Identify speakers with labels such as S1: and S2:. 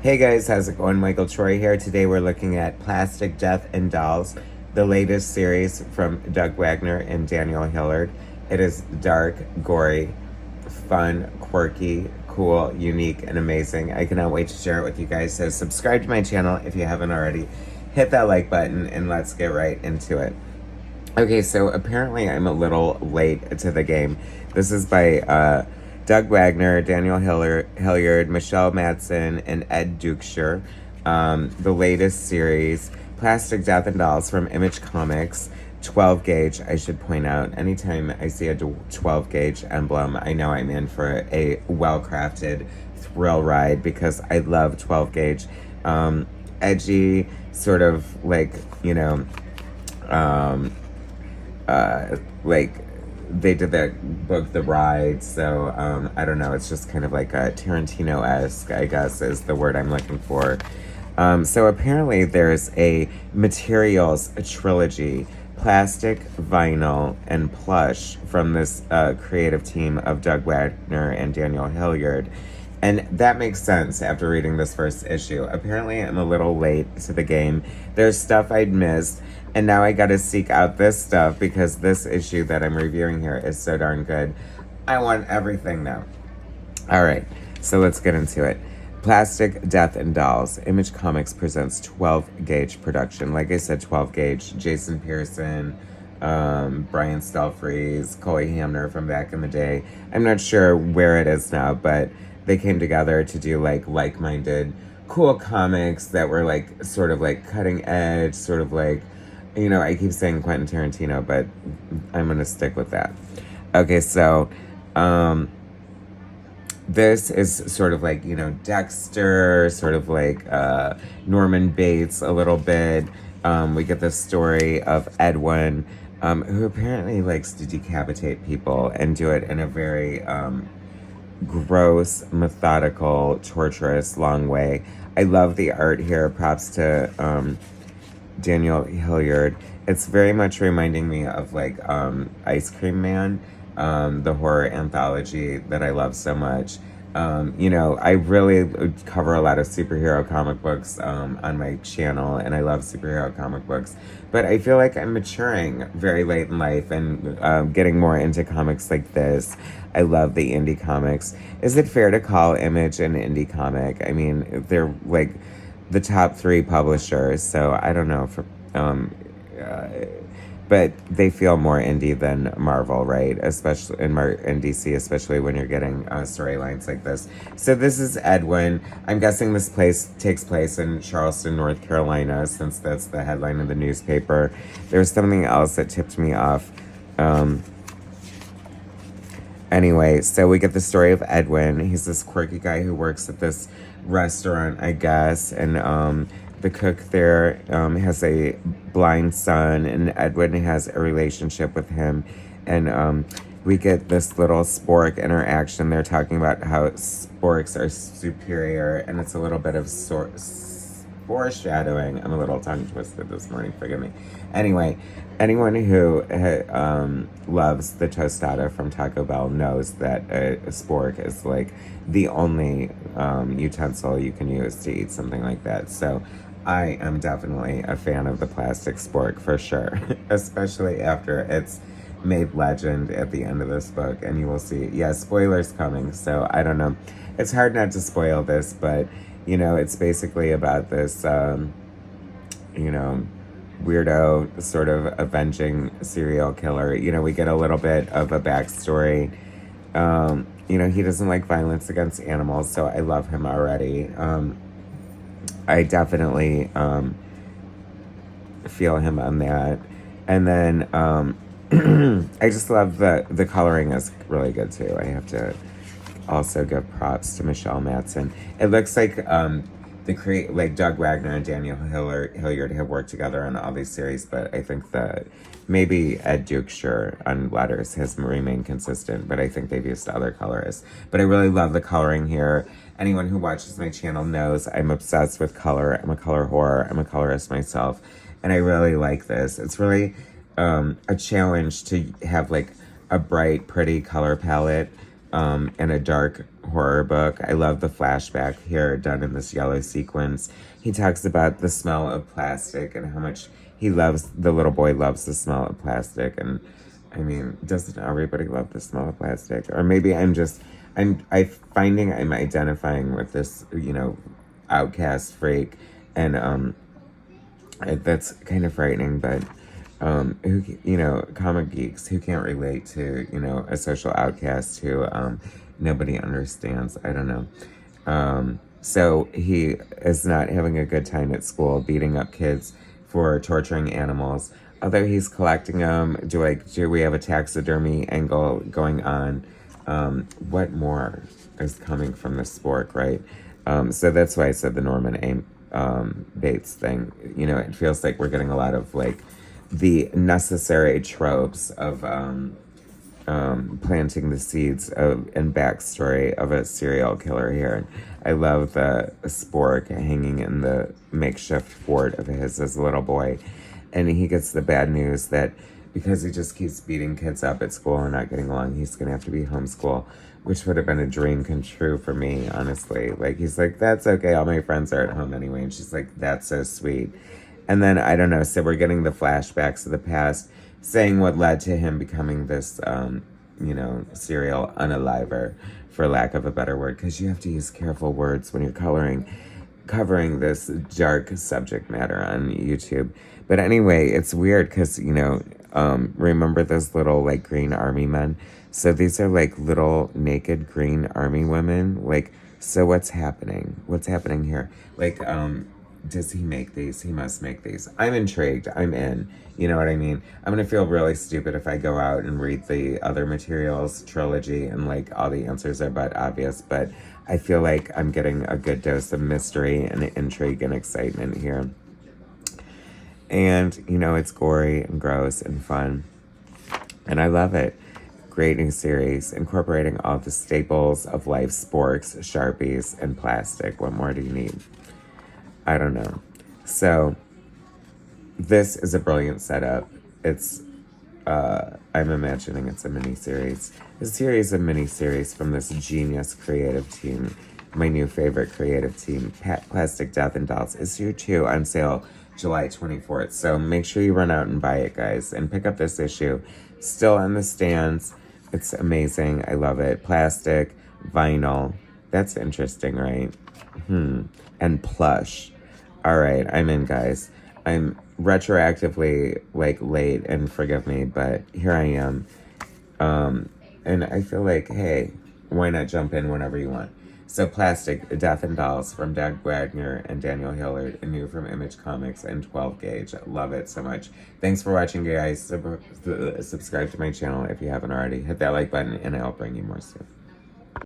S1: Hey guys, how's it going? Michael Troy here. Today we're looking at Plastic Death and Dolls, the latest series from Doug Wagner and Daniel Hillyard. It is dark, gory, fun, quirky, cool, unique, and amazing. I cannot wait to share it with you guys. So subscribe to my channel if you haven't already. Hit that like button and let's get right into it. Okay, so apparently I'm a little late to the game. This is by Doug Wagner, Daniel Hillyard, Michelle Madsen, and Ed Dukeshire. The latest series, Plastic Death and Dolls from Image Comics. 12 gauge, I should point out. Anytime I see a 12 gauge emblem, I know I'm in for a well-crafted thrill ride because I love 12 gauge. Edgy, sort of like, you know, like they did the book The Ride, so I don't know, it's just kind of like a Tarantino-esque, I guess is the word I'm looking for. So apparently there's a materials trilogy, plastic, vinyl, and plush from this creative team of Doug Wagner and Daniel Hillyard. And that makes sense after reading this first issue. Apparently I'm a little late to the game. There's stuff I'd missed, and now I gotta seek out this stuff because this issue that I'm reviewing here is so darn good. I want everything now. Alright, so let's get into it. Plastic Death and Dolls. Image Comics presents 12 gauge production. Like I said, 12 gauge. Jason Pearson, Brian Stelfreeze, Coley Hamner from back in the day. I'm not sure where it is now, but they came together to do like-minded, cool comics that were like sort of like cutting edge, sort of like, you know, I keep saying Quentin Tarantino, but I'm gonna stick with that. Okay, so this is sort of like, you know, Dexter, sort of like Norman Bates a little bit. We get the story of Edwyn, who apparently likes to decapitate people and do it in a very gross, methodical, torturous, long way. I love the art here. Props to Daniel Hillyard. It's very much reminding me of like Ice Cream Man, the horror anthology that I love so much. You know, I really cover a lot of superhero comic books on my channel, and I love superhero comic books. But I feel like I'm maturing very late in life and getting more into comics like this. I love the indie comics. Is it fair to call Image an indie comic? I mean, they're like the top 3 publishers, so I don't know. But they feel more indie than Marvel, right? Especially in DC, especially when you're getting storylines like this. So this is Edwyn. I'm guessing this takes place in Charleston, North Carolina, since that's the headline of the newspaper. There's something else that tipped me off. Anyway, so we get the story of Edwyn. He's this quirky guy who works at this restaurant, I guess, and the cook there has a blind son, and Edwyn has a relationship with him. And we get this little spork interaction. They're talking about how sporks are superior, and it's a little bit of foreshadowing. I'm a little tongue twisted this morning, forgive me. Anyway, anyone who loves the tostada from Taco Bell knows that a spork is like the only utensil you can use to eat something like that. So I am definitely a fan of the plastic spork for sure, especially after it's made legend at the end of this book, and you will see, yeah, spoilers coming, so I don't know. It's hard not to spoil this, but, you know, it's basically about this, you know, weirdo sort of avenging serial killer. You know, we get a little bit of a backstory. You know, he doesn't like violence against animals, so I love him already. I definitely feel him on that. And then I just love the coloring is really good too. I have to also give props to Michelle Madsen. It looks like like Doug Wagner and Daniel Hillyard have worked together on all these series, but I think that maybe Ed Dukeshire on letters has remained consistent, but I think they've used other colorists. But I really love the coloring here. Anyone who watches my channel knows I'm obsessed with color. I'm a color whore. I'm a colorist myself, and I really like this. It's really a challenge to have like a bright, pretty color palette in a dark horror book. I love the flashback here done in this yellow sequence. He talks about the smell of plastic and how much the little boy loves the smell of plastic. And I mean, doesn't everybody love the smell of plastic? Or maybe I'm identifying with this, outcast freak. And that's kind of frightening, but comic geeks who can't relate to, a social outcast who nobody understands. I don't know. So he is not having a good time at school, beating up kids for torturing animals. Although he's collecting them, do we have a taxidermy angle going on? What more is coming from this spork, right? So that's why I said the Norman Bates thing. It feels like we're getting a lot of the necessary tropes of planting the seeds and backstory of a serial killer here. I love the spork hanging in the makeshift fort of his as a little boy. And he gets the bad news that because he just keeps beating kids up at school and not getting along, he's going to have to be homeschooled, which would have been a dream come true for me, honestly. He's like, that's okay, all my friends are at home anyway. And she's like, that's so sweet. And then, I don't know, so we're getting the flashbacks of the past, saying what led to him becoming this, serial unaliver, for lack of a better word, because you have to use careful words when you're covering this dark subject matter on YouTube. But anyway, it's weird because, remember those little, green army men? So these are, little naked green army women. So what's happening? What's happening here? Does he make these? He must make these. I'm intrigued. I'm in. You know what I mean? I'm going to feel really stupid if I go out and read the other materials, trilogy, and, all the answers are but obvious. But I feel like I'm getting a good dose of mystery and intrigue and excitement here. And, it's gory and gross and fun. And I love it. Great new series, incorporating all the staples of life, sporks, Sharpies, and plastic. What more do you need? I don't know. So, this is a brilliant setup. It's, I'm imagining it's a mini-series. A series of mini-series from this genius creative team. My new favorite creative team, Plastic Death and Dolls, issue 2 on sale July 24th. So make sure you run out and buy it, guys. And pick up this issue. Still on the stands. It's amazing. I love it. Plastic, vinyl. That's interesting, right? And plush. All right, I'm in, guys. I'm retroactively, late, and forgive me, but here I am. And I feel like, hey, why not jump in whenever you want? So Plastic, Death and Dolls from Doug Wagner and Daniel Hillyard, and new from Image Comics and 12 Gauge. Love it so much. Thanks for watching, guys. Subscribe to my channel if you haven't already. Hit that like button, and I'll bring you more soon.